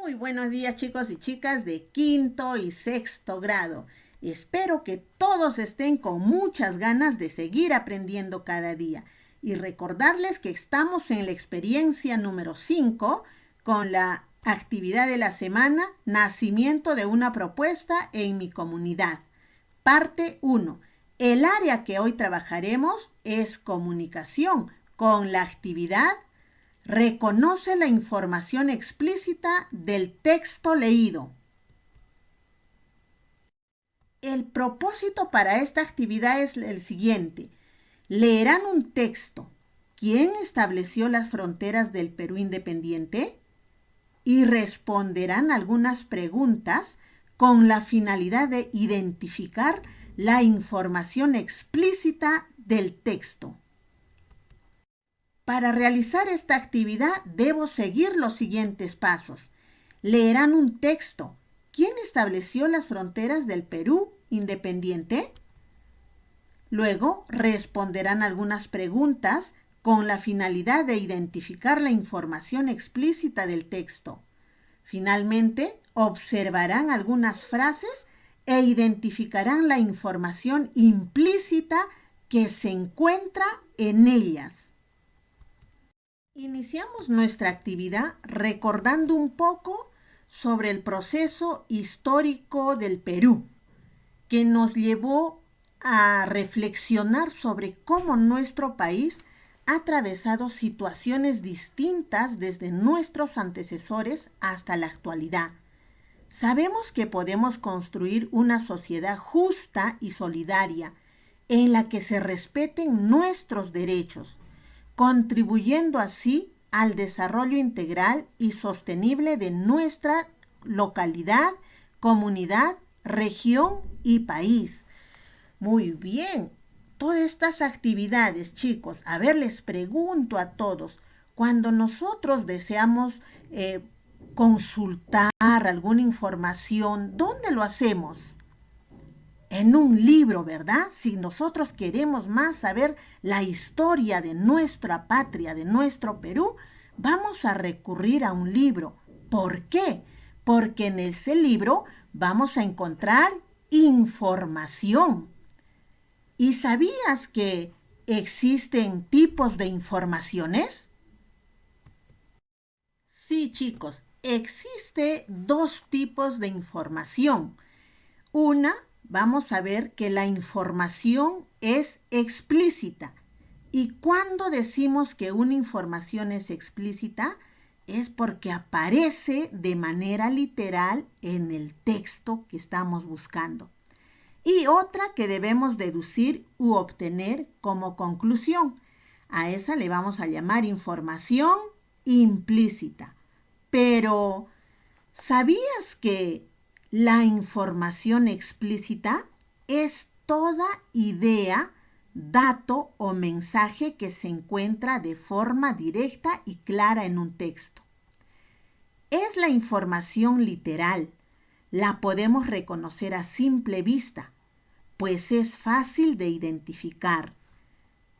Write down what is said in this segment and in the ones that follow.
Muy buenos días chicos y chicas de quinto y sexto grado. Espero que todos estén con muchas ganas de seguir aprendiendo cada día y recordarles que estamos en la experiencia número 5 con la actividad de la semana Nacimiento de una propuesta en mi comunidad. Parte 1. El área que hoy trabajaremos es comunicación con la actividad reconoce la información explícita del texto leído. El propósito para esta actividad es el siguiente. Leerán un texto. ¿Quién estableció las fronteras del Perú independiente? Y responderán algunas preguntas con la finalidad de identificar la información explícita del texto. Para realizar esta actividad debo seguir los siguientes pasos. Leerán un texto. ¿Quién estableció las fronteras del Perú independiente? Luego responderán algunas preguntas con la finalidad de identificar la información explícita del texto. Finalmente, observarán algunas frases e identificarán la información implícita que se encuentra en ellas. Iniciamos nuestra actividad recordando un poco sobre el proceso histórico del Perú, que nos llevó a reflexionar sobre cómo nuestro país ha atravesado situaciones distintas desde nuestros antecesores hasta la actualidad. Sabemos que podemos construir una sociedad justa y solidaria en la que se respeten nuestros derechos, contribuyendo así al desarrollo integral y sostenible de nuestra localidad, comunidad, región y país. Muy bien, todas estas actividades, chicos, a ver, les pregunto a todos, cuando nosotros deseamos consultar alguna información, ¿dónde lo hacemos? En un libro, ¿verdad? Si nosotros queremos más saber la historia de nuestra patria, de nuestro Perú, vamos a recurrir a un libro. ¿Por qué? Porque en ese libro vamos a encontrar información. ¿Y sabías que existen tipos de informaciones? Sí, chicos, existe dos tipos de información. Una, vamos a ver que la información es explícita. Y cuando decimos que una información es explícita, es porque aparece de manera literal en el texto que estamos buscando. Y otra que debemos deducir u obtener como conclusión. A esa le vamos a llamar información implícita. Pero, ¿sabías que la información explícita es toda idea, dato o mensaje que se encuentra de forma directa y clara en un texto? Es la información literal. La podemos reconocer a simple vista, pues es fácil de identificar.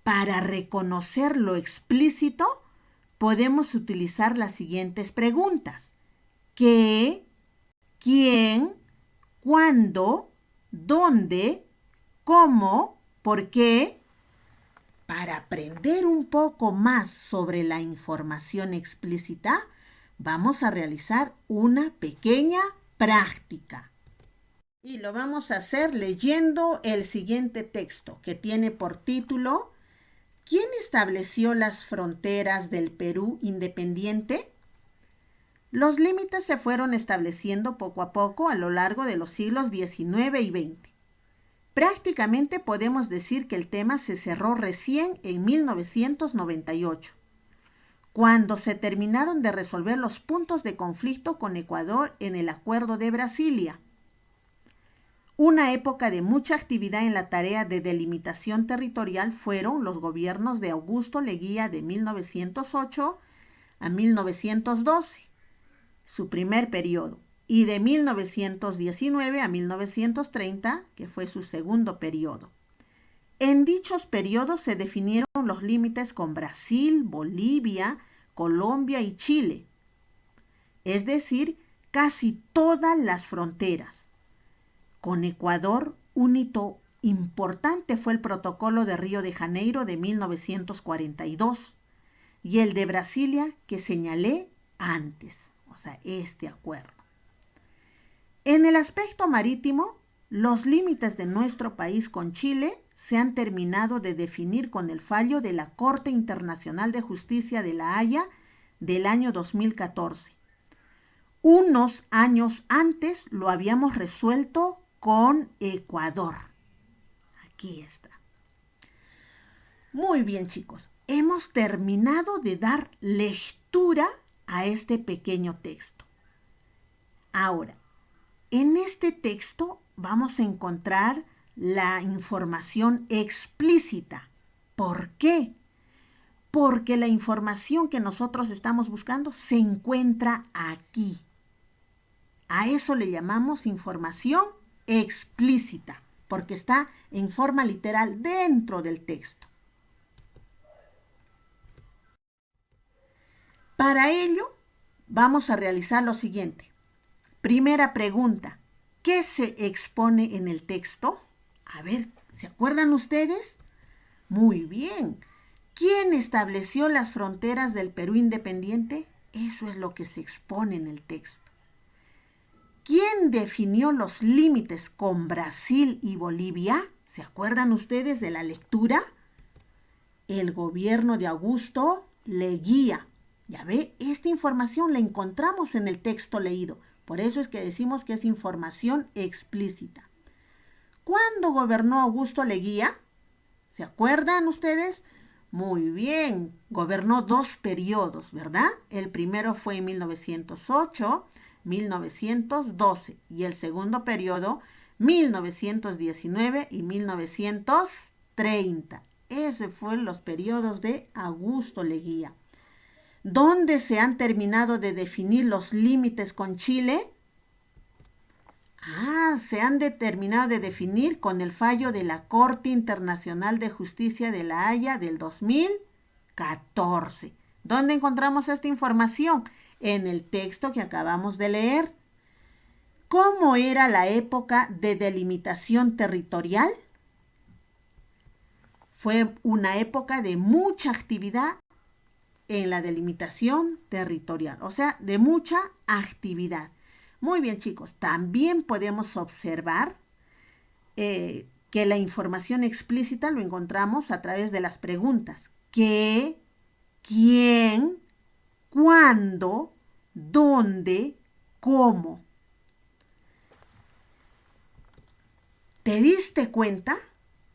Para reconocer lo explícito, podemos utilizar las siguientes preguntas. ¿Qué? ¿Quién? ¿Cuándo? ¿Dónde? ¿Cómo? ¿Por qué? Para aprender un poco más sobre la información explícita, vamos a realizar una pequeña práctica. Y lo vamos a hacer leyendo el siguiente texto, que tiene por título ¿Quién estableció las fronteras del Perú independiente? Los límites se fueron estableciendo poco a poco a lo largo de los siglos XIX y XX. Prácticamente podemos decir que el tema se cerró recién en 1998, cuando se terminaron de resolver los puntos de conflicto con Ecuador en el Acuerdo de Brasilia. Una época de mucha actividad en la tarea de delimitación territorial fueron los gobiernos de Augusto Leguía de 1908 a 1912, su primer periodo, y de 1919 a 1930, que fue su segundo periodo. En dichos periodos se definieron los límites con Brasil, Bolivia, Colombia y Chile. Es decir, casi todas las fronteras. Con Ecuador, un hito importante fue el Protocolo de Río de Janeiro de 1942 y el de Brasilia que señalé antes, o sea, este acuerdo. En el aspecto marítimo, los límites de nuestro país con Chile se han terminado de definir con el fallo de la Corte Internacional de Justicia de La Haya del año 2014. Unos años antes lo habíamos resuelto con Ecuador. Aquí está. Muy bien, chicos. Hemos terminado de dar lectura a este pequeño texto. Ahora, en este texto vamos a encontrar la información explícita. ¿Por qué? Porque la información que nosotros estamos buscando se encuentra aquí. A eso le llamamos información explícita, porque está en forma literal dentro del texto. Para ello, vamos a realizar lo siguiente. Primera pregunta, ¿qué se expone en el texto? A ver, ¿se acuerdan ustedes? Muy bien. ¿Quién estableció las fronteras del Perú independiente? Eso es lo que se expone en el texto. ¿Quién definió los límites con Brasil y Bolivia? ¿Se acuerdan ustedes de la lectura? El gobierno de Augusto Leguía. Ya ve, esta información la encontramos en el texto leído. Por eso es que decimos que es información explícita. ¿Cuándo gobernó Augusto Leguía? ¿Se acuerdan ustedes? Muy bien, gobernó 2 periodos, ¿verdad? El primero fue en 1908, 1912 y el segundo periodo 1919 y 1930. Esos fueron los periodos de Augusto Leguía. ¿Dónde se han terminado de definir los límites con Chile? Se han determinado de definir con el fallo de la Corte Internacional de Justicia de La Haya del 2014. ¿Dónde encontramos esta información? En el texto que acabamos de leer. ¿Cómo era la época de delimitación territorial? Fue una época de mucha actividad en la delimitación territorial, o sea, de mucha actividad. Muy bien, chicos, también podemos observar que la información explícita lo encontramos a través de las preguntas. ¿Qué? ¿Quién? ¿Cuándo? ¿Dónde? ¿Cómo? ¿Te diste cuenta?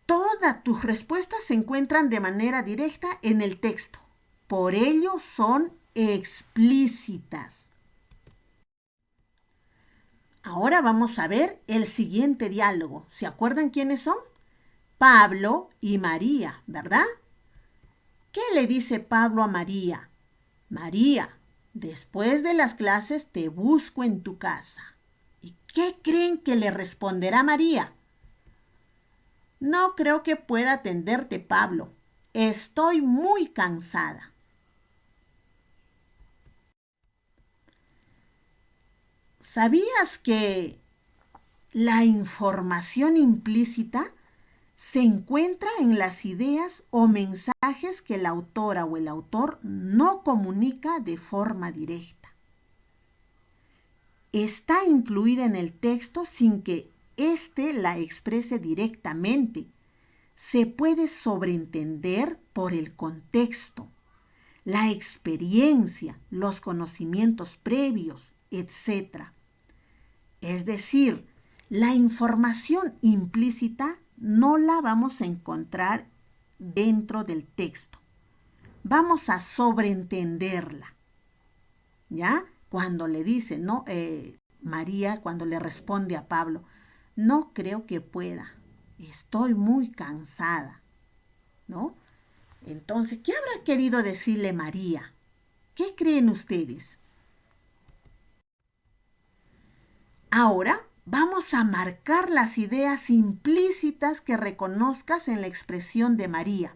Todas tus respuestas se encuentran de manera directa en el texto. Por ello son explícitas. Ahora vamos a ver el siguiente diálogo. ¿Se acuerdan quiénes son? Pablo y María, ¿verdad? ¿Qué le dice Pablo a María? María, después de las clases te busco en tu casa. ¿Y qué creen que le responderá María? No creo que pueda atenderte, Pablo. Estoy muy cansada. ¿Sabías que la información implícita se encuentra en las ideas o mensajes que la autora o el autor no comunica de forma directa? Está incluida en el texto sin que éste la exprese directamente. Se puede sobreentender por el contexto, la experiencia, los conocimientos previos, etc. Es decir, la información implícita no la vamos a encontrar dentro del texto. Vamos a sobreentenderla. ¿Ya? Cuando le dice, ¿no? María, cuando le responde a Pablo, no creo que pueda. Estoy muy cansada. ¿No? Entonces, ¿qué habrá querido decirle María? ¿Qué creen ustedes? Ahora vamos a marcar las ideas implícitas que reconozcas en la expresión de María.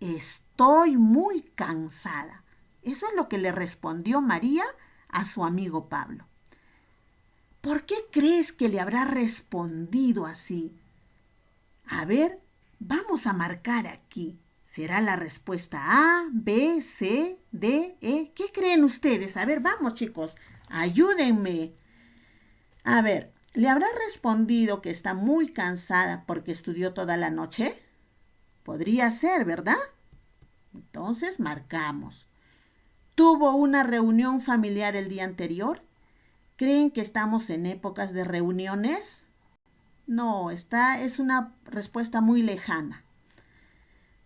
Estoy muy cansada. Eso es lo que le respondió María a su amigo Pablo. ¿Por qué crees que le habrá respondido así? A ver, vamos a marcar aquí. ¿Será la respuesta A, B, C, D, E? ¿Qué creen ustedes? A ver, vamos chicos, ayúdenme. A ver, ¿le habrá respondido que está muy cansada porque estudió toda la noche? Podría ser, ¿verdad? Entonces marcamos. ¿Tuvo una reunión familiar el día anterior? ¿Creen que estamos en épocas de reuniones? No, esta es una respuesta muy lejana.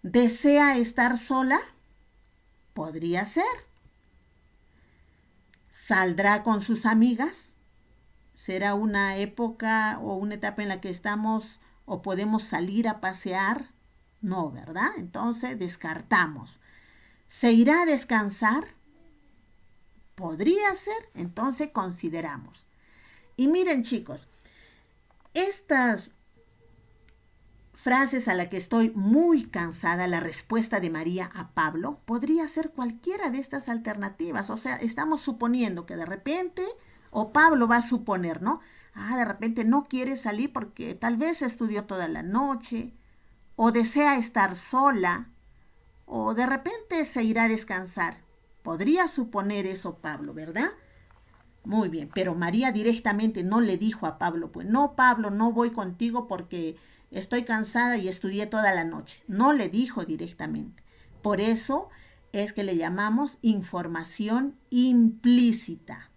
¿Desea estar sola? Podría ser. ¿Saldrá con sus amigas? ¿Será una época o una etapa en la que estamos o podemos salir a pasear? No, ¿verdad? Entonces descartamos. ¿Se irá a descansar? Podría ser, entonces consideramos. Y miren chicos, estas frases a la que estoy muy cansada, la respuesta de María a Pablo, podría ser cualquiera de estas alternativas. O sea, estamos suponiendo que de repente, o Pablo va a suponer, ¿no? De repente no quiere salir porque tal vez estudió toda la noche, o desea estar sola, o de repente se irá a descansar. Podría suponer eso Pablo, ¿verdad? Muy bien, pero María directamente no le dijo a Pablo, pues no, Pablo, no voy contigo porque estoy cansada y estudié toda la noche. No le dijo directamente. Por eso es que le llamamos información implícita.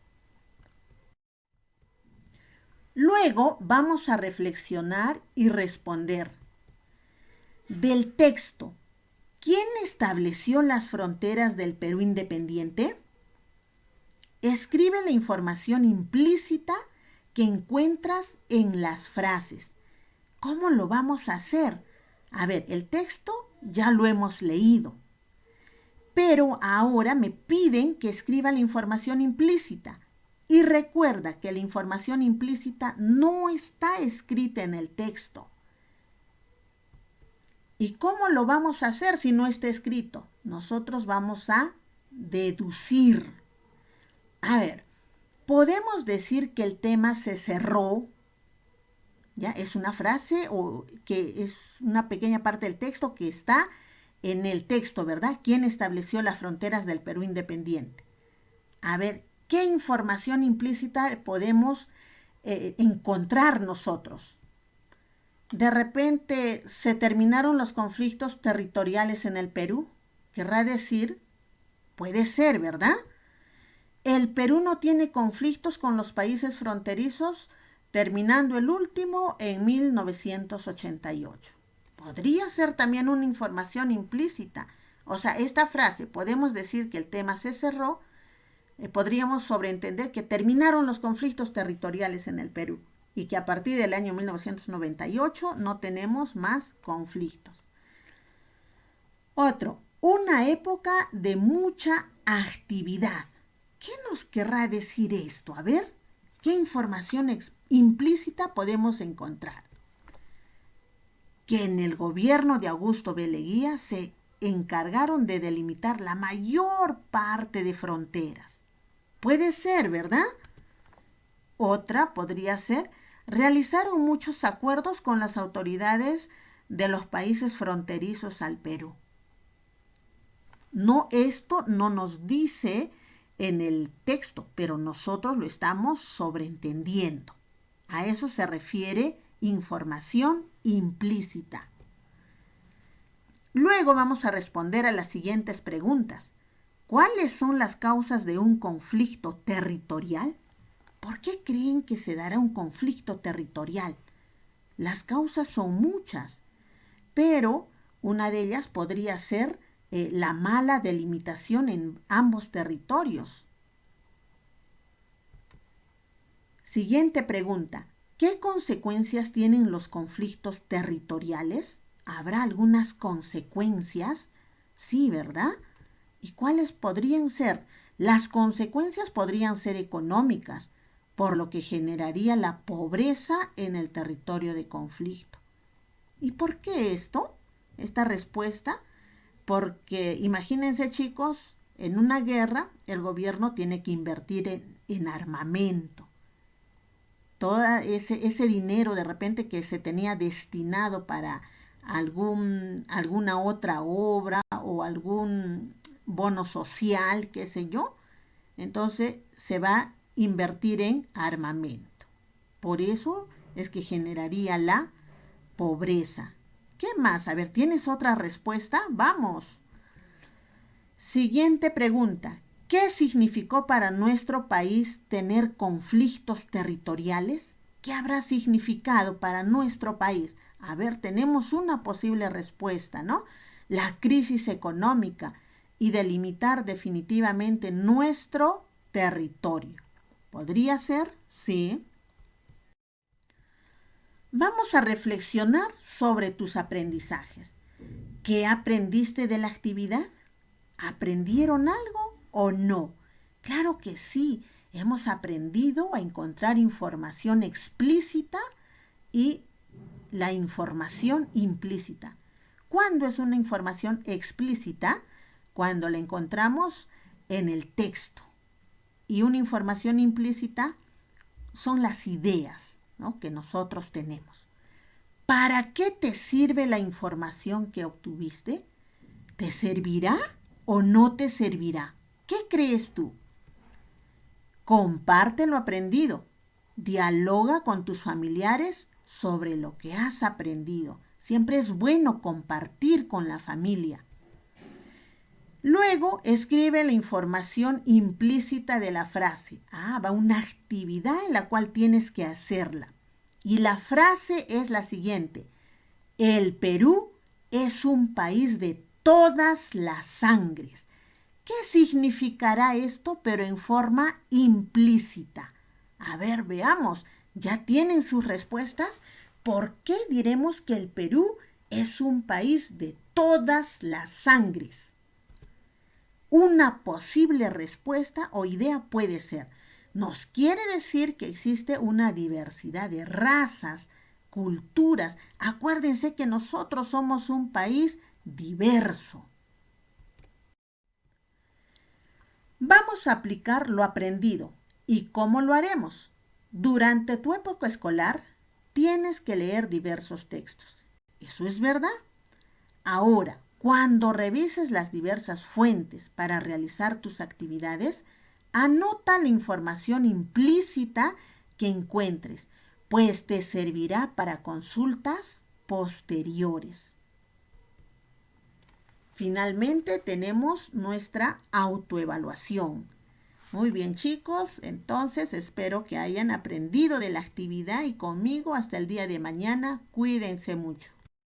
Luego vamos a reflexionar y responder. Del texto, ¿quién estableció las fronteras del Perú independiente? Escribe la información implícita que encuentras en las frases. ¿Cómo lo vamos a hacer? A ver, el texto ya lo hemos leído, pero ahora me piden que escriba la información implícita. Y recuerda que la información implícita no está escrita en el texto. ¿Y cómo lo vamos a hacer si no está escrito? Nosotros vamos a deducir. A ver, podemos decir que el tema se cerró. ¿Ya? Es una frase o que es una pequeña parte del texto que está en el texto, ¿verdad? ¿Quién estableció las fronteras del Perú independiente? A ver, ¿qué información implícita podemos encontrar nosotros? De repente se terminaron los conflictos territoriales en el Perú. Querrá decir, puede ser, ¿verdad? El Perú no tiene conflictos con los países fronterizos, terminando el último en 1988. Podría ser también una información implícita. O sea, esta frase, podemos decir que el tema se cerró, podríamos sobreentender que terminaron los conflictos territoriales en el Perú y que a partir del año 1998 no tenemos más conflictos. Otro, una época de mucha actividad. ¿Qué nos querrá decir esto? A ver, ¿qué información implícita podemos encontrar? Que en el gobierno de Augusto B. Leguía se encargaron de delimitar la mayor parte de fronteras. Puede ser, ¿verdad? Otra podría ser, realizaron muchos acuerdos con las autoridades de los países fronterizos al Perú. No, esto no nos dice en el texto, pero nosotros lo estamos sobreentendiendo. A eso se refiere información implícita. Luego vamos a responder a las siguientes preguntas. ¿Cuáles son las causas de un conflicto territorial? ¿Por qué creen que se dará un conflicto territorial? Las causas son muchas, pero una de ellas podría ser la mala delimitación en ambos territorios. Siguiente pregunta. ¿Qué consecuencias tienen los conflictos territoriales? ¿Habrá algunas consecuencias? Sí, ¿verdad? ¿Y cuáles podrían ser? Las consecuencias podrían ser económicas, por lo que generaría la pobreza en el territorio de conflicto. ¿Y por qué esto? Esta respuesta, porque imagínense chicos, en una guerra el gobierno tiene que invertir en armamento. todo ese dinero de repente que se tenía destinado para alguna otra obra o algún bono social, qué sé yo, entonces se va a invertir en armamento. Por eso es que generaría la pobreza. ¿Qué más? A ver, ¿tienes otra respuesta? Vamos. Siguiente pregunta. ¿Qué significó para nuestro país tener conflictos territoriales? ¿Qué habrá significado para nuestro país? A ver, tenemos una posible respuesta, ¿no? La crisis económica y delimitar definitivamente nuestro territorio. ¿Podría ser? Sí. Vamos a reflexionar sobre tus aprendizajes. ¿Qué aprendiste de la actividad? ¿Aprendieron algo o no? Claro que sí, hemos aprendido a encontrar información explícita y la información implícita. ¿Cuándo es una información explícita? Cuando la encontramos en el texto. Y una información implícita son las ideas, ¿no?, que nosotros tenemos. ¿Para qué te sirve la información que obtuviste? ¿Te servirá o no te servirá? ¿Qué crees tú? Comparte lo aprendido. Dialoga con tus familiares sobre lo que has aprendido. Siempre es bueno compartir con la familia. Luego, escribe la información implícita de la frase. Va una actividad en la cual tienes que hacerla. Y la frase es la siguiente. El Perú es un país de todas las sangres. ¿Qué significará esto, pero en forma implícita? A ver, veamos. ¿Ya tienen sus respuestas? ¿Por qué diremos que el Perú es un país de todas las sangres? Una posible respuesta o idea puede ser, nos quiere decir que existe una diversidad de razas, culturas. Acuérdense que nosotros somos un país diverso. Vamos a aplicar lo aprendido. ¿Y cómo lo haremos? Durante tu época escolar tienes que leer diversos textos. ¿Eso es verdad? Ahora, cuando revises las diversas fuentes para realizar tus actividades, anota la información implícita que encuentres, pues te servirá para consultas posteriores. Finalmente tenemos nuestra autoevaluación. Muy bien, chicos, entonces espero que hayan aprendido de la actividad y conmigo hasta el día de mañana. Cuídense mucho.